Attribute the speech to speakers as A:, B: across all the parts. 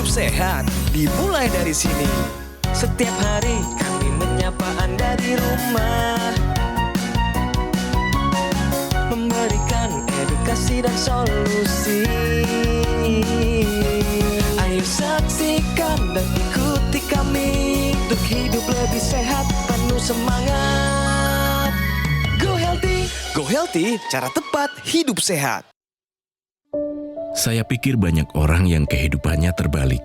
A: sehat dimulai dari sini. Setiap hari kami menyapa Anda di rumah, memberikan edukasi dan solusi. Ayo saksikan dan ikuti kami untuk hidup lebih sehat, penuh semangat. Go Healthy, cara tepat hidup sehat.
B: Saya pikir banyak orang yang kehidupannya terbalik.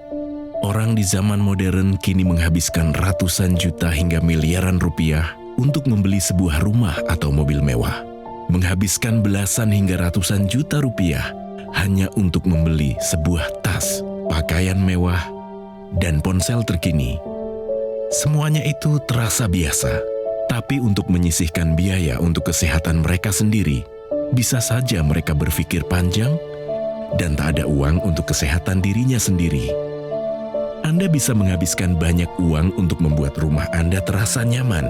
B: Orang di zaman modern kini menghabiskan ratusan juta hingga miliaran rupiah untuk membeli sebuah rumah atau mobil mewah. Menghabiskan belasan hingga ratusan juta rupiah hanya untuk membeli sebuah tas, pakaian mewah, dan ponsel terkini. Semuanya itu terasa biasa, tapi untuk menyisihkan biaya untuk kesehatan mereka sendiri, bisa saja mereka berpikir panjang dan tak ada uang untuk kesehatan dirinya sendiri. Anda bisa menghabiskan banyak uang untuk membuat rumah Anda terasa nyaman.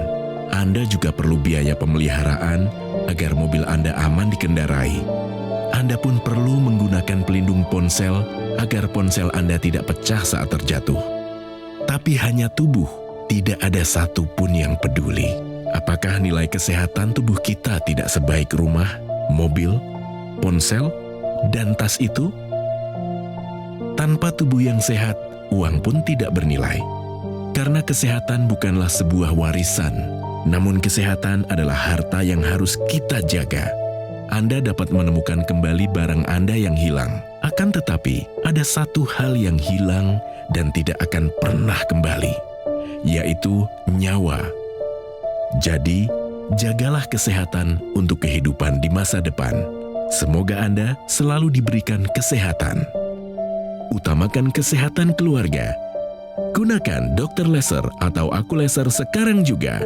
B: Anda juga perlu biaya pemeliharaan agar mobil Anda aman dikendarai. Anda pun perlu menggunakan pelindung ponsel agar ponsel Anda tidak pecah saat terjatuh. Tapi hanya tubuh, tidak ada satu pun yang peduli. Apakah nilai kesehatan tubuh kita tidak sebaik rumah, mobil, ponsel, dan tas itu? Tanpa tubuh yang sehat, uang pun tidak bernilai. Karena kesehatan bukanlah sebuah warisan, namun kesehatan adalah harta yang harus kita jaga. Anda dapat menemukan kembali barang Anda yang hilang. Akan tetapi, ada satu hal yang hilang dan tidak akan pernah kembali, yaitu nyawa. Jadi, jagalah kesehatan untuk kehidupan di masa depan. Semoga Anda selalu diberikan kesehatan. Utamakan kesehatan keluarga. Gunakan Dr. Laser atau Aku Laser sekarang juga.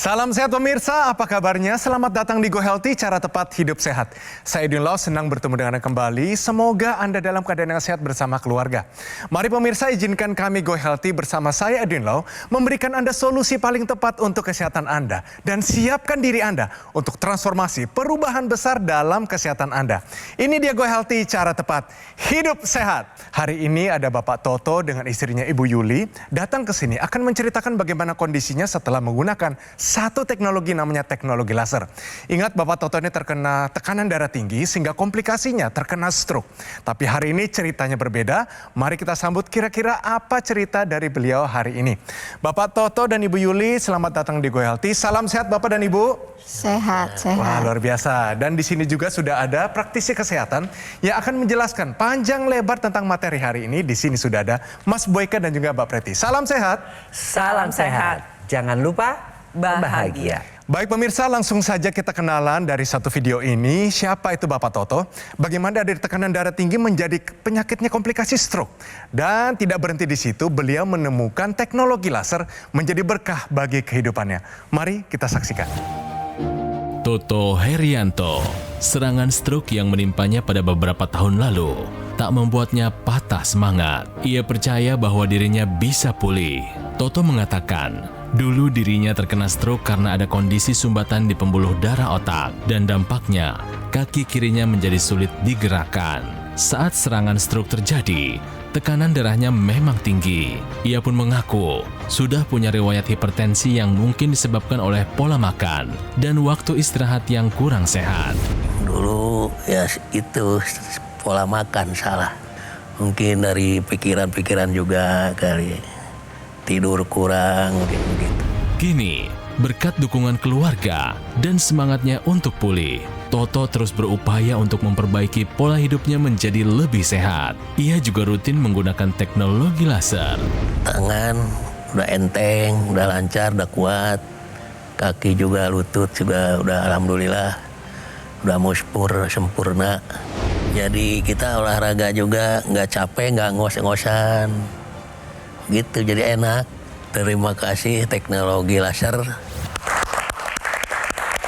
C: Salam sehat pemirsa, apa kabarnya? Selamat datang di Go Healthy, cara tepat hidup sehat. Saya Edwin Lau, senang bertemu dengan Anda kembali. Semoga Anda dalam keadaan yang sehat bersama keluarga. Mari pemirsa, izinkan kami Go Healthy bersama saya Edwin Lau memberikan Anda solusi paling tepat untuk kesehatan Anda. Dan siapkan diri Anda untuk transformasi perubahan besar dalam kesehatan Anda. Ini dia Go Healthy, cara tepat hidup sehat. Hari ini ada Bapak Toto dengan istrinya Ibu Yuli datang ke sini akan menceritakan bagaimana kondisinya setelah menggunakan satu teknologi namanya teknologi laser. Ingat Bapak Toto ini terkena tekanan darah tinggi sehingga komplikasinya terkena stroke. Tapi hari ini ceritanya berbeda. Mari kita sambut kira-kira apa cerita dari beliau hari ini. Bapak Toto dan Ibu Yuli, selamat datang di Go Healthy. Salam sehat Bapak dan Ibu.
D: Sehat.
C: Wah, luar biasa. Dan di sini juga sudah ada praktisi kesehatan yang akan menjelaskan panjang lebar tentang materi hari ini. Di sini sudah ada Mas Boyka dan juga Mbak Preti. Salam sehat.
E: Salam sehat. Jangan lupa bahagia.
C: Baik pemirsa, langsung saja kita kenalan dari satu video ini. Siapa itu Bapak Toto? Bagaimana dari tekanan darah tinggi menjadi penyakitnya komplikasi stroke. Dan tidak berhenti di situ, beliau menemukan teknologi laser menjadi berkah bagi kehidupannya. Mari kita saksikan.
F: Toto Herianto, serangan stroke yang menimpanya pada beberapa tahun lalu tak membuatnya patah semangat. Ia percaya bahwa dirinya bisa pulih. Toto mengatakan, dulu dirinya terkena stroke karena ada kondisi sumbatan di pembuluh darah otak dan dampaknya kaki kirinya menjadi sulit digerakkan. Saat serangan stroke terjadi, tekanan darahnya memang tinggi. Ia pun mengaku sudah punya riwayat hipertensi yang mungkin disebabkan oleh pola makan dan waktu istirahat yang kurang sehat.
E: Dulu ya itu pola makan salah. Mungkin dari pikiran-pikiran juga kali. Tidur kurang, begitu.
F: Kini, berkat dukungan keluarga dan semangatnya untuk pulih, Toto terus berupaya untuk memperbaiki pola hidupnya menjadi lebih sehat. Ia juga rutin menggunakan teknologi laser.
E: Tangan udah enteng, udah lancar, udah kuat. Kaki juga, lutut juga udah alhamdulillah. Udah sempurna. Jadi kita olahraga juga nggak capek, nggak ngos-ngosan. Gitu, jadi enak. Terima kasih teknologi laser.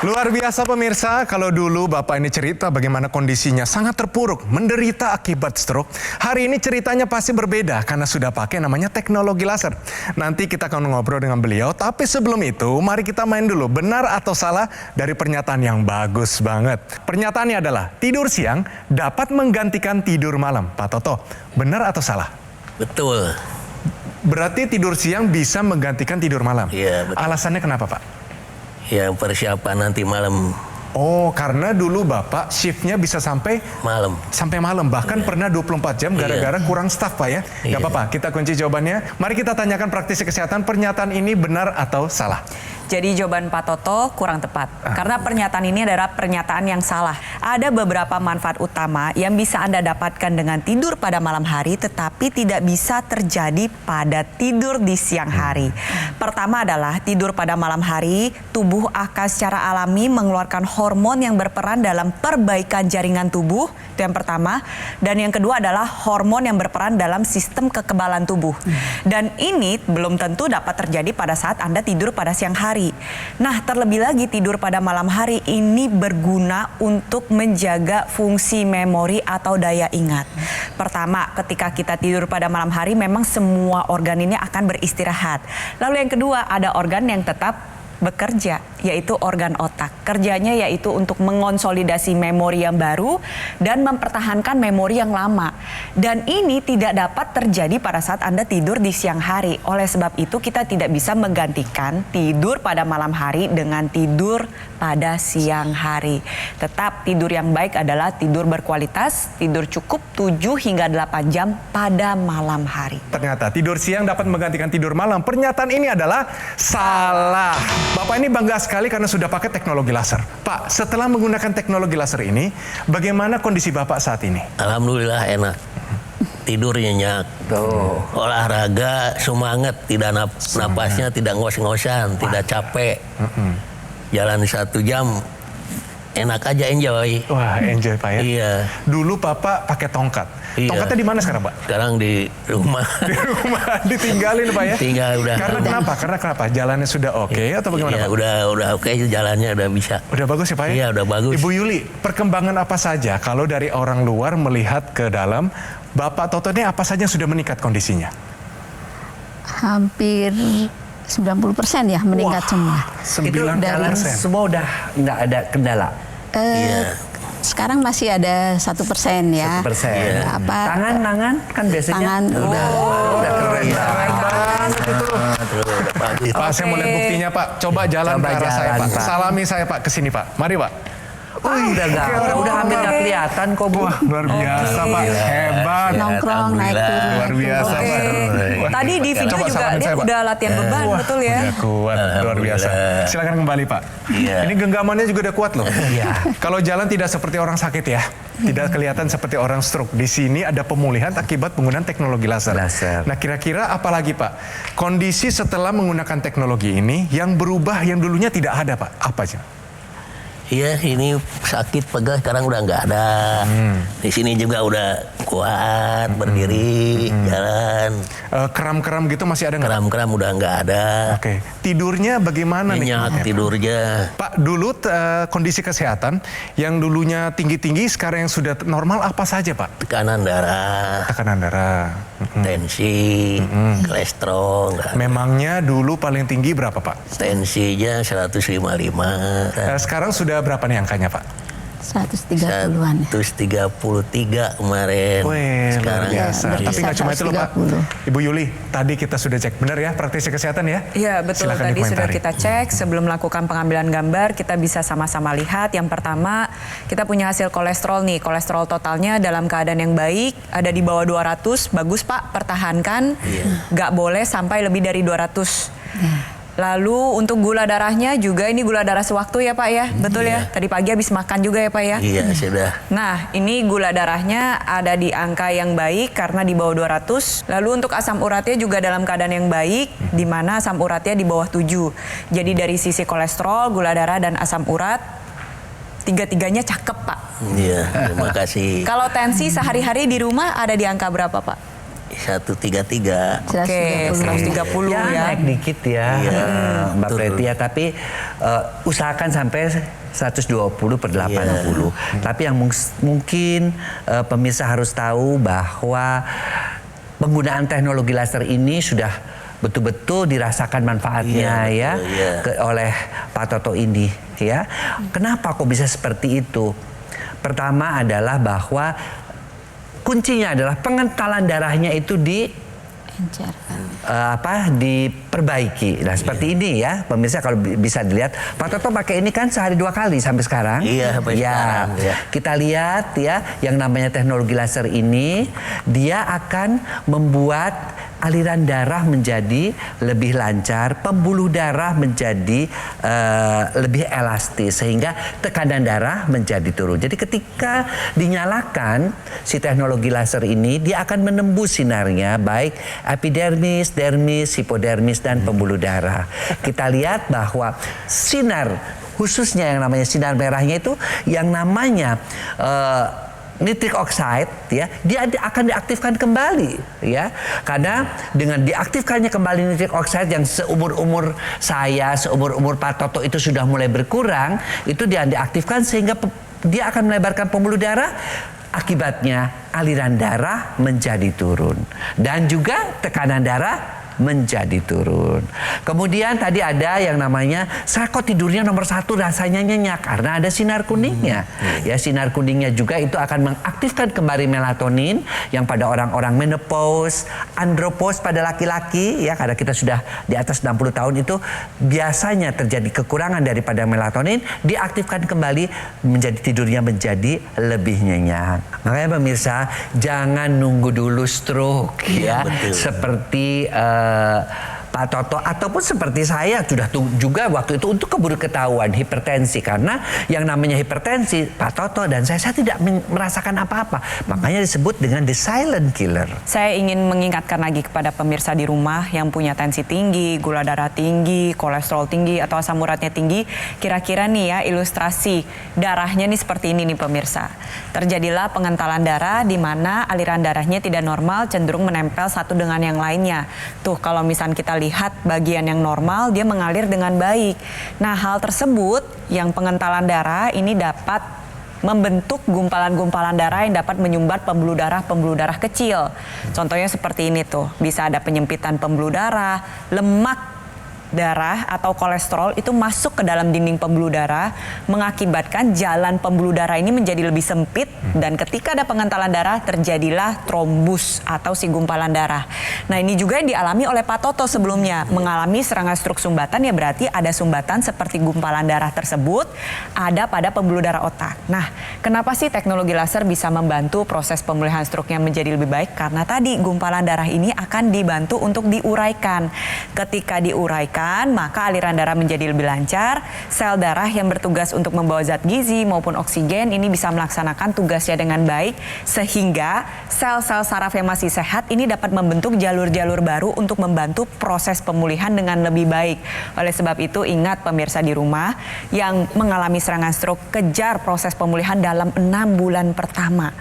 C: Luar biasa pemirsa, kalau dulu Bapak ini cerita bagaimana kondisinya sangat terpuruk, menderita akibat stroke. Hari ini ceritanya pasti berbeda karena sudah pakai namanya teknologi laser. Nanti kita akan ngobrol dengan beliau, tapi sebelum itu mari kita main dulu benar atau salah dari pernyataan yang bagus banget. Pernyataannya adalah tidur siang dapat menggantikan tidur malam. Pak Toto, benar atau salah?
E: Betul.
C: Berarti tidur siang bisa menggantikan tidur malam?
E: Iya, betul.
C: Alasannya kenapa Pak?
E: Ya persiapan nanti malam.
C: Oh, karena dulu Bapak shiftnya bisa sampai
E: Malam.
C: malam. Bahkan pernah 24 jam gara-gara kurang staf Pak ya. Gak
E: Iya.
C: apa-apa, kita kunci jawabannya. Mari kita tanyakan praktisi kesehatan, pernyataan ini benar atau salah?
D: Jadi jawaban Pak Toto kurang tepat. Karena pernyataan ini adalah pernyataan yang salah. Ada beberapa manfaat utama yang bisa Anda dapatkan dengan tidur pada malam hari, tetapi tidak bisa terjadi pada tidur di siang hari. Pertama adalah tidur pada malam hari, tubuh akan secara alami mengeluarkan hormon yang berperan dalam perbaikan jaringan tubuh. Itu yang pertama. Dan yang kedua adalah hormon yang berperan dalam sistem kekebalan tubuh. Dan ini belum tentu dapat terjadi pada saat Anda tidur pada siang hari. Nah, terlebih lagi tidur pada malam hari ini berguna untuk menjaga fungsi memori atau daya ingat. Pertama, ketika kita tidur pada malam hari memang semua organ ini akan beristirahat. Lalu yang kedua, ada organ yang tetap bekerja, yaitu organ otak. Kerjanya yaitu untuk mengonsolidasi memori yang baru dan mempertahankan memori yang lama. Dan ini tidak dapat terjadi pada saat Anda tidur di siang hari. Oleh sebab itu kita tidak bisa menggantikan tidur pada malam hari dengan tidur pada siang hari. Tetap tidur yang baik adalah tidur berkualitas, tidur cukup 7 hingga 8 jam pada malam hari.
C: Ternyata tidur siang dapat menggantikan tidur malam. Pernyataan ini adalah salah. Bapak ini bangga sekali karena sudah pakai teknologi laser. Pak, setelah menggunakan teknologi laser ini, bagaimana kondisi Bapak saat ini?
E: Alhamdulillah enak. Tidur nyenyak. Olahraga semangat, tidak napasnya tidak ngos-ngosan, tidak capek. Jalan 1 jam enak aja, enjoy.
C: Wah, enjoy Pak ya.
E: Iya.
C: Dulu Bapak pakai tongkat.
E: Iya.
C: Tongkatnya di mana sekarang Pak?
E: Sekarang di rumah.
C: Di rumah, ditinggalin Pak ya?
E: Tinggal udah.
C: Karena kenapa? Karena kenapa? Jalannya sudah oke atau bagaimana
E: Iya,
C: Pak?
E: udah oke, jalannya udah bisa.
C: Udah bagus ya Pak ya?
E: Iya, udah bagus.
C: Ibu Yuli, perkembangan apa saja kalau dari orang luar melihat ke dalam, Bapak Toto ini apa saja yang sudah meningkat kondisinya?
G: Hampir 90% ya meningkat semua.
C: 90%.
H: Semua udah nggak ada kendala.
E: Iya.
G: Sekarang masih ada 1% ya.
H: 1%.
E: Iya.
H: Tangan kan biasanya
G: Tangan.
H: udah keren
E: Terus udah bagus.
C: Pak, saya mau lihat buktinya Pak. Coba jalan
H: Coba
C: ke arah saya
H: jalan,
C: Pak.
H: Pak.
C: Salami saya Pak, ke sini Pak. Mari Pak.
H: udah hampir nggak kelihatan kok Bu.
C: Wah, luar biasa Pak. Hebat.
G: Nongkrong naik turun.
C: Luar biasa
D: Oke.
C: Pak.
D: Tadi di video
C: Coba
D: juga
C: salamin
D: dia
C: saya, Pak.
D: udah latihan beban, betul ya?
C: Udah kuat, luar biasa.
E: Alhamdulillah.
C: Silakan kembali Pak.
E: Iya.
C: Ini genggamannya juga udah kuat loh.
H: Iya.
C: Kalau jalan tidak seperti orang sakit ya, tidak kelihatan seperti orang stroke. Di sini ada pemulihan akibat penggunaan teknologi laser.
H: Laser.
C: Nah kira-kira apa lagi Pak? Kondisi setelah menggunakan teknologi ini yang berubah yang dulunya tidak ada Pak? Apa aja?
E: Iya, ini sakit pegal sekarang udah nggak ada. Di sini juga udah kuat berdiri, jalan.
C: Kram-kram gitu masih ada nggak?
E: Kram-kram udah nggak ada.
C: Oke. Tidurnya bagaimana nih?
E: Nyenyak tidurnya.
C: Pak, dulu kondisi kesehatan yang dulunya tinggi-tinggi sekarang yang sudah normal apa saja Pak?
E: Tekanan darah,
C: Tekanan darah.
E: tensi, kolesterol. nggak ada.
C: Memangnya dulu paling tinggi berapa Pak?
E: Tensinya 155.
C: Sekarang sudah berapa nih angkanya Pak?
G: 130-an ya.
E: 133 kemarin.
C: Wih, luar
E: Sekarang
C: biasa.
G: Dari
C: Tapi nggak cuma itu loh Pak.
G: 130.
C: Ibu Yuli, tadi kita sudah cek. Benar ya praktisi kesehatan ya?
D: Iya betul,
C: Silakan
D: tadi sudah
C: dikomentari.
D: kita cek sebelum melakukan pengambilan gambar kita bisa sama-sama lihat. Yang pertama kita punya hasil kolesterol nih, kolesterol totalnya dalam keadaan yang baik, ada di bawah 200, bagus Pak, pertahankan, nggak boleh sampai lebih dari 200. Lalu untuk gula darahnya juga ini gula darah sewaktu ya Pak ya, betul ya? Tadi pagi habis makan juga ya Pak ya?
E: Iya, sudah.
D: Nah, ini gula darahnya ada di angka yang baik karena di bawah 200. Lalu untuk asam uratnya juga dalam keadaan yang baik, di mana asam uratnya di bawah 7. Jadi dari sisi kolesterol, gula darah, dan asam urat, tiga-tiganya cakep Pak.
E: Iya, terima kasih.
D: Kalau tensi sehari-hari di rumah ada di angka berapa Pak?
E: 133.
D: Oke, 130
H: Ya,
D: ya.
H: naik dikit ya, Mbak
E: turun.
H: Preti ya. Tapi usahakan sampai 120/80. Tapi yang mungkin pemirsa harus tahu bahwa penggunaan teknologi laser ini sudah betul-betul dirasakan manfaatnya oleh Pak Toto ini ya. Kenapa kok bisa seperti itu? Pertama adalah bahwa kuncinya adalah pengentalan darahnya itu diperbaiki. Nah, seperti ini ya, pemirsa kalau bisa dilihat, Pak Toto pakai ini kan sehari 2 kali sampai sekarang.
E: Iya, sampai sekarang. Ya.
H: Kita lihat ya, yang namanya teknologi laser ini, dia akan membuat aliran darah menjadi lebih lancar, pembuluh darah menjadi lebih elastis, sehingga tekanan darah menjadi turun. Jadi ketika dinyalakan si teknologi laser ini, dia akan menembus sinarnya, baik epidermis, dermis, hipodermis, dan pembuluh darah. Kita lihat bahwa sinar, khususnya yang namanya sinar merahnya itu, yang namanya nitric oxide ya, dia akan diaktifkan kembali ya, karena dengan diaktifkannya kembali nitric oxide yang seumur-umur saya, seumur-umur Pak Toto itu sudah mulai berkurang, itu dia diaktifkan sehingga dia akan melebarkan pembuluh darah, akibatnya aliran darah menjadi turun dan juga tekanan darah menjadi turun. Kemudian tadi ada yang namanya, saya kok tidurnya nomor 1 rasanya nyenyak karena ada sinar kuningnya. Ya, sinar kuningnya juga itu akan mengaktifkan kembali melatonin yang pada orang-orang menopause, andropause pada laki-laki ya, karena kita sudah di atas 60 tahun itu biasanya terjadi kekurangan daripada melatonin, diaktifkan kembali menjadi tidurnya menjadi lebih nyenyak. Makanya pemirsa, jangan nunggu dulu stroke ya, seperti Pak Toto ataupun seperti saya sudah juga waktu itu untuk keburu ketahuan hipertensi, karena yang namanya hipertensi Pak Toto dan saya tidak merasakan apa-apa, makanya disebut dengan the silent killer.
D: Saya ingin mengingatkan lagi kepada pemirsa di rumah yang punya tensi tinggi, gula darah tinggi, kolesterol tinggi, atau asam uratnya tinggi. Kira-kira nih ya, ilustrasi darahnya nih seperti ini nih pemirsa. Terjadilah pengentalan darah di mana aliran darahnya tidak normal, cenderung menempel satu dengan yang lainnya. Tuh kalau misalnya kita lihat bagian yang normal, dia mengalir dengan baik. Nah, hal tersebut yang pengentalan darah ini dapat membentuk gumpalan-gumpalan darah yang dapat menyumbat pembuluh darah kecil. Contohnya seperti ini tuh, bisa ada penyempitan pembuluh darah, lemak darah atau kolesterol itu masuk ke dalam dinding pembuluh darah, mengakibatkan jalan pembuluh darah ini menjadi lebih sempit, dan ketika ada pengentalan darah terjadilah trombus atau si gumpalan darah. Nah, ini juga yang dialami oleh Pak Toto sebelumnya, mengalami serangan stroke sumbatan, ya berarti ada sumbatan seperti gumpalan darah tersebut ada pada pembuluh darah otak. Nah, kenapa sih teknologi laser bisa membantu proses pemulihan stroke-nya menjadi lebih baik? Karena tadi gumpalan darah ini akan dibantu untuk diuraikan. Ketika diuraikan, maka aliran darah menjadi lebih lancar. Sel darah yang bertugas untuk membawa zat gizi maupun oksigen ini bisa melaksanakan tugasnya dengan baik, sehingga sel-sel saraf yang masih sehat ini dapat membentuk jalur-jalur baru untuk membantu proses pemulihan dengan lebih baik. Oleh sebab itu, ingat pemirsa di rumah yang mengalami serangan stroke, kejar proses pemulihan dalam 6 bulan pertama.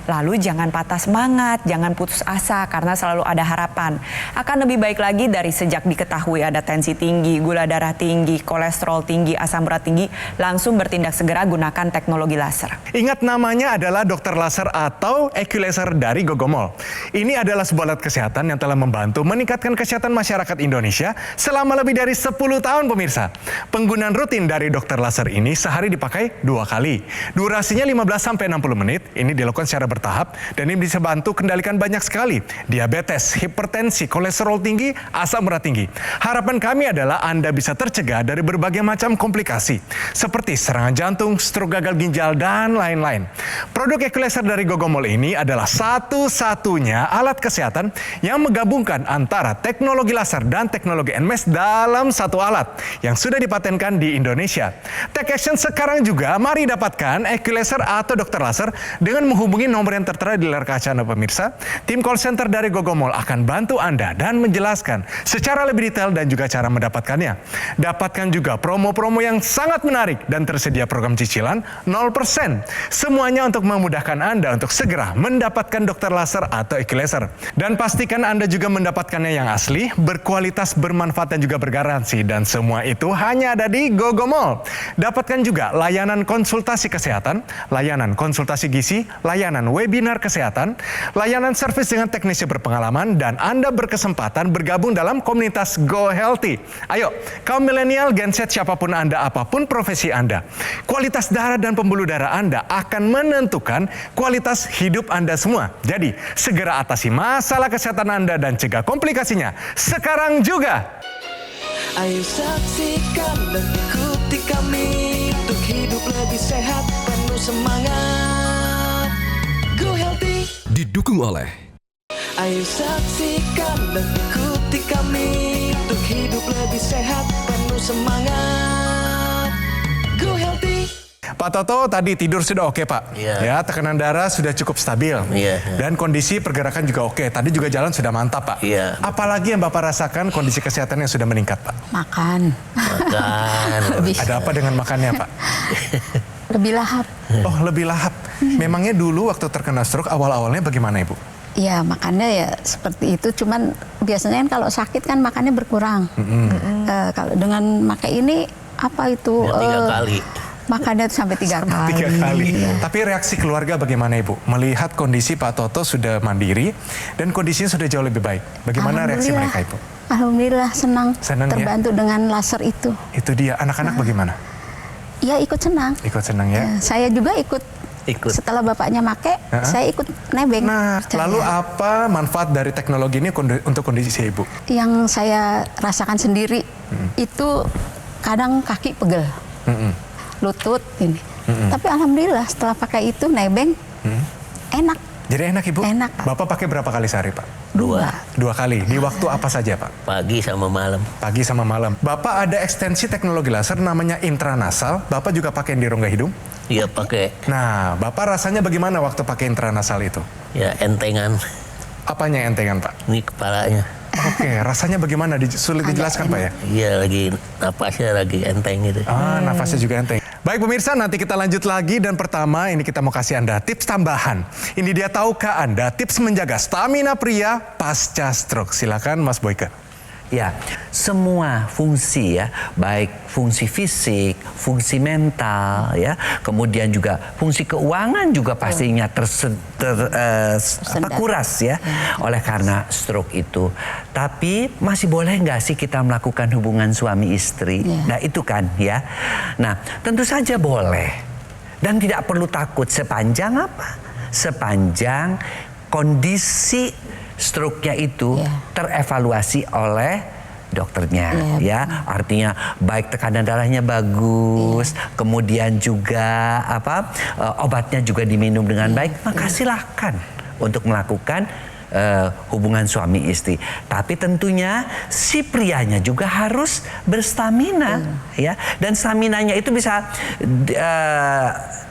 D: Lalu jangan patah semangat, jangan putus asa, karena selalu ada harapan. Akan lebih baik lagi dari sejak diketahui ada tensi tinggi, gula darah tinggi, kolesterol tinggi, asam urat tinggi, langsung bertindak segera gunakan teknologi laser.
C: Ingat, namanya adalah dokter laser atau Equilaser dari Gogomol. Ini adalah sebuah alat kesehatan yang telah membantu meningkatkan kesehatan masyarakat Indonesia selama lebih dari 10 tahun pemirsa. Penggunaan rutin dari dokter laser ini sehari dipakai 2 kali. Durasinya 15-60 menit, ini dilakukan secara bertahap dan ini bisa bantu kendalikan banyak sekali diabetes, hipertensi, kolesterol tinggi, asam urat tinggi. Harapan kami adalah Anda bisa tercegah dari berbagai macam komplikasi seperti serangan jantung, stroke gagal ginjal, dan lain-lain. Produk Equilaser dari Gogomol ini adalah satu-satunya alat kesehatan yang menggabungkan antara teknologi laser dan teknologi NMES dalam satu alat yang sudah dipatenkan di Indonesia. Take action sekarang juga, mari dapatkan Equilaser atau dokter laser dengan menghubungi nomor yang tertera di layar kaca Anda pemirsa. Tim call center dari Gogomol akan bantu Anda dan menjelaskan secara lebih detail dan juga cara cara mendapatkannya. Dapatkan juga promo-promo yang sangat menarik dan tersedia program cicilan 0%. Semuanya untuk memudahkan Anda untuk segera mendapatkan dokter laser atau Equi Laser. Dan pastikan Anda juga mendapatkannya yang asli, berkualitas, bermanfaat dan juga bergaransi. Dan semua itu hanya ada di GoGo Mall. Dapatkan juga layanan konsultasi kesehatan, layanan konsultasi gizi, layanan webinar kesehatan, layanan servis dengan teknisi berpengalaman, dan Anda berkesempatan bergabung dalam komunitas Go Healthy. Ayo, kaum milenial, Gen Z, siapapun Anda, apapun profesi Anda, kualitas darah dan pembuluh darah Anda akan menentukan kualitas hidup Anda semua. Jadi, segera atasi masalah kesehatan Anda dan cegah komplikasinya sekarang juga.
A: Ayo saksikan dan ikuti kami untuk hidup lebih sehat, penuh semangat. Go Healthy.
I: Didukung oleh
A: Ayo saksikan dan ikuti kami untuk hidup lebih sehat, penuh semangat. Go Healthy.
C: Pak Toto, tadi tidur sudah oke, Pak?
E: Iya.
C: Ya, tekanan darah sudah cukup stabil.
E: Iya.
C: Dan kondisi pergerakan juga oke. Tadi juga jalan sudah mantap, Pak.
E: Iya.
C: Apalagi yang Bapak rasakan kondisi kesehatan yang sudah meningkat, Pak?
G: Makan.
E: Makan.
C: Ada apa dengan makannya, Pak?
G: Lebih lahap.
C: Oh, lebih lahap. Memangnya dulu waktu terkena stroke awal-awalnya bagaimana, Ibu?
G: Ya makannya ya seperti itu. Cuman biasanya kan kalau sakit kan makannya berkurang. Kalau dengan pakai ini apa itu?
E: Ya, 3 kali.
G: Makannya sampai 3 kali.
C: 3 kali.
G: Iya.
C: Tapi reaksi keluarga bagaimana, Ibu? Melihat kondisi Pak Toto sudah mandiri dan kondisinya sudah jauh lebih baik. Bagaimana reaksi mereka, Ibu?
G: Alhamdulillah senang,
C: Senang, ya?
G: terbantu dengan laser itu.
C: Itu dia. Anak-anak bagaimana?
G: Ya ikut senang.
C: Ikut senang ya?
G: Ya, saya juga ikut. Setelah bapaknya make, saya ikut nebeng.
C: Nah, lalu apa manfaat dari teknologi ini untuk kondisi Ibu?
G: Yang saya rasakan sendiri itu kadang kaki pegel, lutut ini. Tapi alhamdulillah setelah pakai itu nebeng, enak.
C: Jadi enak, Ibu?
G: Enak, Pak.
C: Bapak pakai berapa kali sehari, Pak?
E: 2.
C: 2 kali. Di waktu apa saja, Pak?
E: Pagi sama malam.
C: Pagi sama malam. Bapak ada ekstensi teknologi laser namanya intranasal. Bapak juga pakai di rongga hidung?
E: Iya pakai.
C: Nah, Bapak rasanya bagaimana waktu pakai intranasal itu?
E: Ya entengan.
C: Apanya entengan, Pak?
E: Ini kepalanya.
C: Oke, rasanya bagaimana? Sulit dijelaskan, Pak ya?
E: Iya lagi napasnya lagi enteng gitu.
C: Nafasnya juga enteng. Baik pemirsa, nanti kita lanjut lagi dan pertama ini kita mau kasih Anda tips tambahan. Ini dia, tahukah Anda tips menjaga stamina pria pasca stroke? Silakan Mas Boyke.
H: Ya, semua fungsi ya, baik fungsi fisik, fungsi mental ya, kemudian juga fungsi keuangan juga pastinya kuras ya oleh karena stroke itu. Tapi masih boleh nggak sih kita melakukan hubungan suami istri? Nah itu kan ya. Nah tentu saja boleh dan tidak perlu takut sepanjang apa? Sepanjang kondisi stroke-nya itu terevaluasi oleh dokternya ya. Artinya baik tekanan darahnya bagus, kemudian juga obatnya juga diminum dengan baik, maka silahkan untuk melakukan hubungan suami istri. Tapi tentunya si prianya juga harus berstamina ya. Dan staminanya itu bisa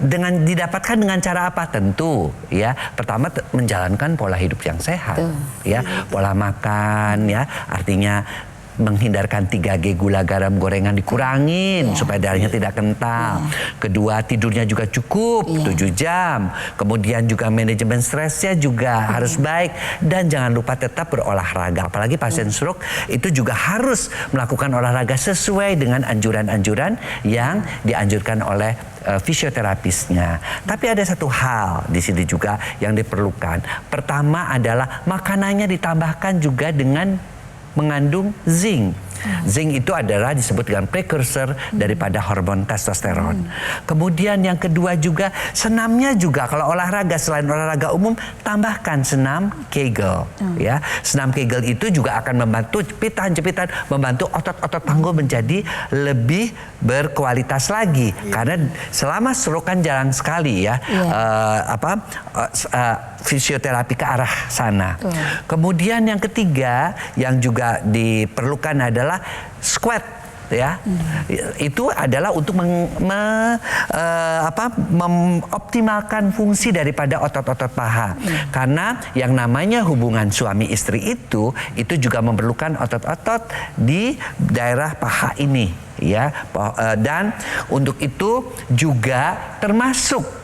H: dengan didapatkan dengan cara apa? Tentu ya. Pertama menjalankan pola hidup yang sehat ya. Pola makan ya. Artinya menghindarkan 3G gula, garam, gorengan dikurangin supaya darahnya tidak kental. Kedua, tidurnya juga cukup 7 jam. Kemudian juga manajemen stresnya juga harus baik dan jangan lupa tetap berolahraga. Apalagi pasien stroke itu juga harus melakukan olahraga sesuai dengan anjuran-anjuran yang dianjurkan oleh fisioterapisnya. Tapi ada satu hal di sini juga yang diperlukan. Pertama adalah makanannya ditambahkan juga dengan mengandung zinc. Zinc itu adalah disebut dengan precursor daripada hormon testosteron. Kemudian yang kedua juga senamnya juga, kalau olahraga selain olahraga umum tambahkan senam Kegel ya. Senam Kegel itu juga akan membantu jepitan-jepitan, membantu otot-otot panggul menjadi lebih berkualitas lagi. Karena selama stroke kan jarang sekali ya fisioterapi ke arah sana. Kemudian yang ketiga yang juga diperlukan adalah squat ya. Itu adalah untuk mengoptimalkan fungsi daripada otot-otot paha. Karena yang namanya hubungan suami istri itu juga memerlukan otot-otot di daerah paha ini, ya. Dan untuk itu juga termasuk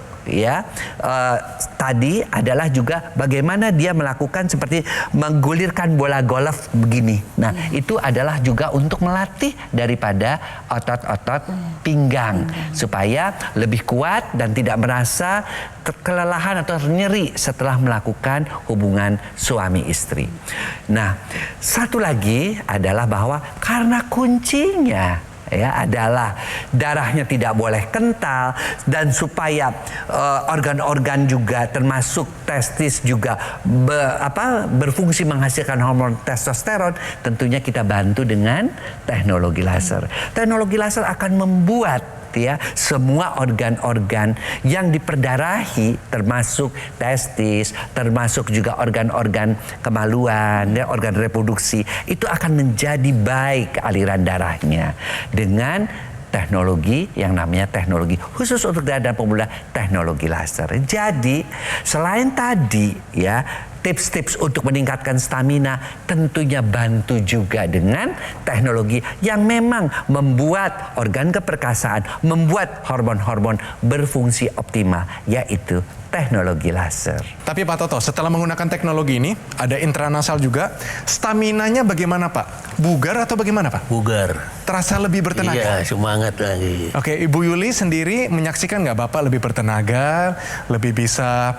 H: tadi adalah juga bagaimana dia melakukan seperti menggulirkan bola golf begini. Nah, itu adalah juga untuk melatih daripada otot-otot pinggang supaya lebih kuat dan tidak merasa kelelahan atau nyeri setelah melakukan hubungan suami istri. Nah, satu lagi adalah bahwa karena kuncinya adalah darahnya tidak boleh kental, dan supaya organ-organ juga termasuk testis juga berfungsi menghasilkan hormon testosteron, tentunya kita bantu dengan teknologi laser. Teknologi laser akan membuat semua organ-organ yang diperdarahi, termasuk testis, termasuk juga organ-organ kemaluan, organ reproduksi, itu akan menjadi baik aliran darahnya dengan teknologi yang namanya teknologi khusus untuk darah dan pembuluh darah, teknologi laser. Jadi selain tadi tips-tips untuk meningkatkan stamina, tentunya bantu juga dengan teknologi yang memang membuat organ keperkasaan, membuat hormon-hormon berfungsi optimal, yaitu teknologi laser.
C: Tapi Pak Toto, setelah menggunakan teknologi ini, ada intranasal juga, staminanya bagaimana Pak? Bugar atau bagaimana Pak?
E: Bugar.
C: Terasa lebih bertenaga?
E: Iya, semangat lagi.
C: Oke, Ibu Yuli sendiri menyaksikan nggak Bapak lebih bertenaga, lebih bisa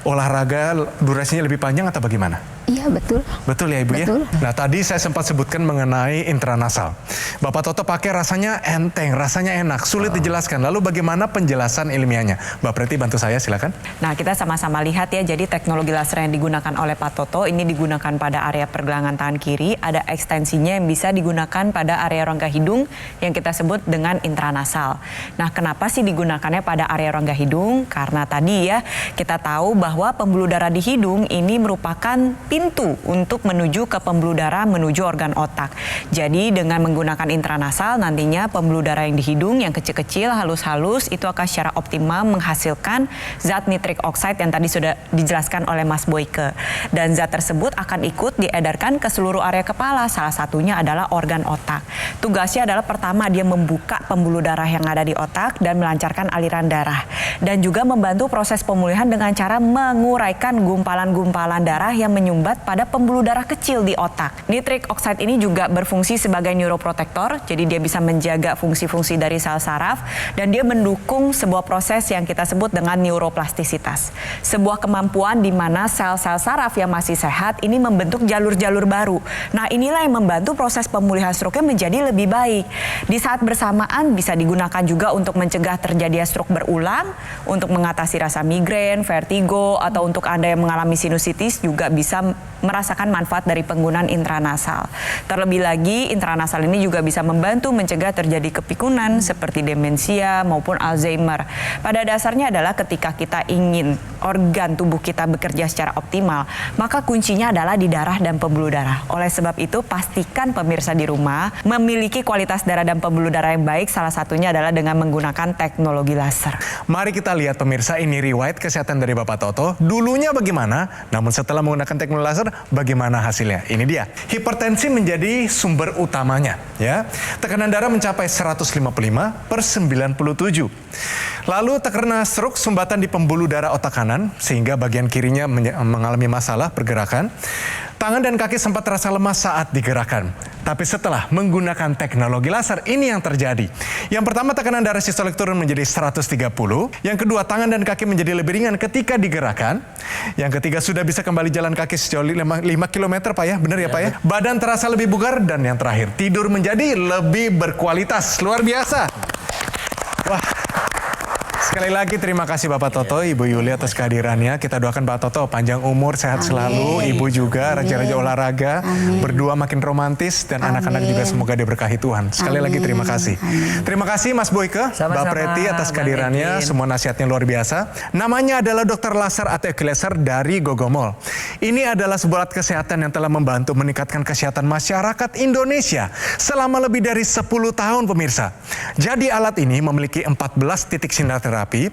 C: olahraga, durasinya lebih panjang atau bagaimana?
G: Iya, betul.
C: Betul ya Ibu
G: Betul.
C: ya? Nah tadi saya sempat sebutkan mengenai intranasal. Bapak Toto pakai rasanya enteng, rasanya enak, sulit dijelaskan. Lalu bagaimana penjelasan ilmiahnya? Mbak Preti bantu saya silakan.
D: Nah, kita sama-sama lihat ya, jadi teknologi laser yang digunakan oleh Pak Toto ini digunakan pada area pergelangan tangan kiri, ada ekstensinya yang bisa digunakan pada area rongga hidung yang kita sebut dengan intranasal. Nah, kenapa sih digunakannya pada area rongga hidung? Karena tadi ya, kita tahu bahwa pembuluh darah di hidung ini merupakan pintu untuk menuju ke pembuluh darah menuju organ otak. Jadi dengan menggunakan intranasal nantinya pembuluh darah yang di hidung yang kecil-kecil halus-halus itu akan secara optimal menghasilkan zat nitrik oxide yang tadi sudah dijelaskan oleh Mas Boyke. Dan zat tersebut akan ikut diedarkan ke seluruh area kepala, salah satunya adalah organ otak. Tugasnya adalah pertama dia membuka pembuluh darah yang ada di otak dan melancarkan aliran darah. Dan juga membantu proses pemulihan dengan cara menguraikan gumpalan-gumpalan darah yang menyumbat pada pembuluh darah kecil di otak. Nitrik oxide ini juga berfungsi sebagai neuroprotektor, jadi dia bisa menjaga fungsi-fungsi dari sel saraf dan dia mendukung sebuah proses yang kita sebut dengan neuroplastisitas. Sebuah kemampuan di mana sel-sel saraf yang masih sehat ini membentuk jalur-jalur baru. Nah, inilah yang membantu proses pemulihan stroke menjadi lebih baik. Di saat bersamaan bisa digunakan juga untuk mencegah terjadinya stroke berulang, untuk mengatasi rasa migrain, vertigo, atau untuk Anda yang mengalami sinusitis juga bisa merasakan manfaat dari penggunaan intranasal. Terlebih lagi, intranasal ini juga bisa membantu mencegah terjadi kepikunan seperti demensia maupun Alzheimer. Pada dasarnya adalah ketika kita ingin organ tubuh kita bekerja secara optimal, maka kuncinya adalah di darah dan pembuluh darah. Oleh sebab itu, pastikan pemirsa di rumah memiliki kualitas darah dan pembuluh darah yang baik, salah satunya adalah dengan menggunakan teknologi laser.
C: Mari kita lihat pemirsa, ini riwayat kesehatan dari Bapak Toto. Dulunya bagaimana, namun setelah menggunakan teknologi laser, bagaimana hasilnya? Ini dia. Hipertensi menjadi sumber utamanya. Ya, tekanan darah mencapai 155/97. Lalu terkena stroke sumbatan di pembuluh darah otak kanan, sehingga bagian kirinya mengalami masalah pergerakan. Tangan dan kaki sempat terasa lemas saat digerakkan. Tapi setelah menggunakan teknologi laser, ini yang terjadi. Yang pertama, tekanan darah sistolik turun menjadi 130. Yang kedua, tangan dan kaki menjadi lebih ringan ketika digerakkan. Yang ketiga, sudah bisa kembali jalan kaki sejauh 5 km Pak ya, benar ya Pak ya? Badan terasa lebih bugar, dan yang terakhir, tidur menjadi lebih berkualitas. Luar biasa. Wah. Sekali lagi terima kasih Bapak Toto, Ibu Yuli atas kehadirannya. Kita doakan Pak Toto panjang umur, sehat selalu. Ibu juga raja-raja olahraga, berdua makin romantis dan anak-anak juga semoga diberkahi Tuhan. Sekali lagi terima kasih. Terima kasih Mas Boyke, Mbak Preti atas kehadirannya. Semua nasihatnya luar biasa. Namanya adalah Dr. Laser atau Equilaser dari Gogomol. Ini adalah sebuah alat kesehatan yang telah membantu meningkatkan kesehatan masyarakat Indonesia selama lebih dari 10 tahun pemirsa. Jadi alat ini memiliki 14 titik sinar terapi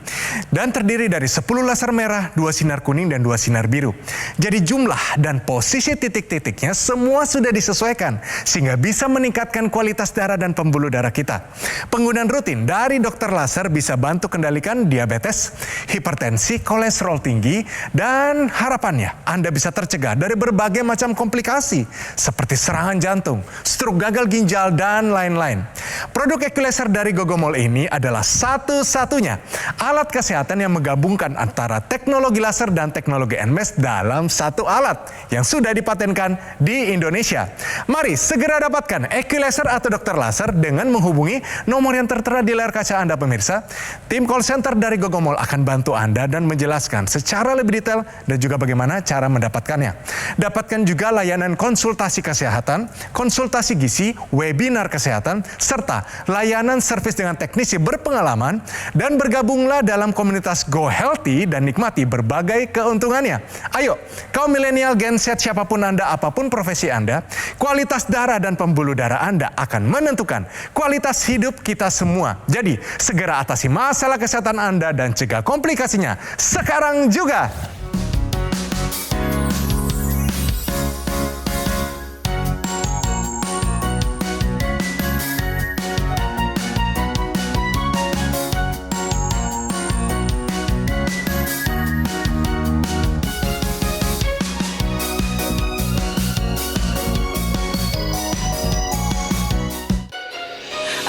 C: dan terdiri dari 10 laser merah, 2 sinar kuning, dan 2 sinar biru. Jadi jumlah dan posisi titik-titiknya semua sudah disesuaikan sehingga bisa meningkatkan kualitas darah dan pembuluh darah kita. Penggunaan rutin dari Dr. Laser bisa bantu kendalikan diabetes, hipertensi, kolesterol tinggi, dan harapannya Anda bisa tercegah dari berbagai macam komplikasi seperti serangan jantung, stroke, gagal ginjal, dan lain-lain. Produk Equilaser dari Gogomol ini adalah satu-satunya alat kesehatan yang menggabungkan antara teknologi laser dan teknologi NMES dalam satu alat yang sudah dipatenkan di Indonesia. Mari segera dapatkan Equilaser atau Dr. Laser dengan menghubungi nomor yang tertera di layar kaca Anda pemirsa. Tim call center dari Gogomol akan bantu Anda dan menjelaskan secara lebih detail dan juga bagaimana cara mendapatkannya. Dapatkan juga layanan konsultasi kesehatan, konsultasi gizi, webinar kesehatan, serta layanan servis dengan teknisi berpengalaman, dan bergabunglah dalam komunitas Go Healthy dan nikmati berbagai keuntungannya. Ayo, kaum milenial Gen Z siapapun Anda, apapun profesi Anda, kualitas darah dan pembuluh darah Anda akan menentukan kualitas hidup kita semua. Jadi, segera atasi masalah kesehatan Anda dan cegah komplikasinya sekarang juga.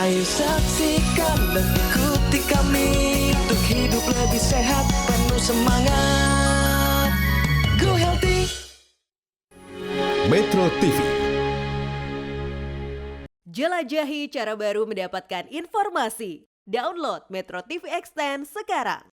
A: Ayo saksikan dan ikuti kami untuk hidup lebih sehat, penuh semangat. Go Healthy.
I: Metro TV.
J: Jelajahi cara baru mendapatkan informasi. Download Metro TV Extend sekarang.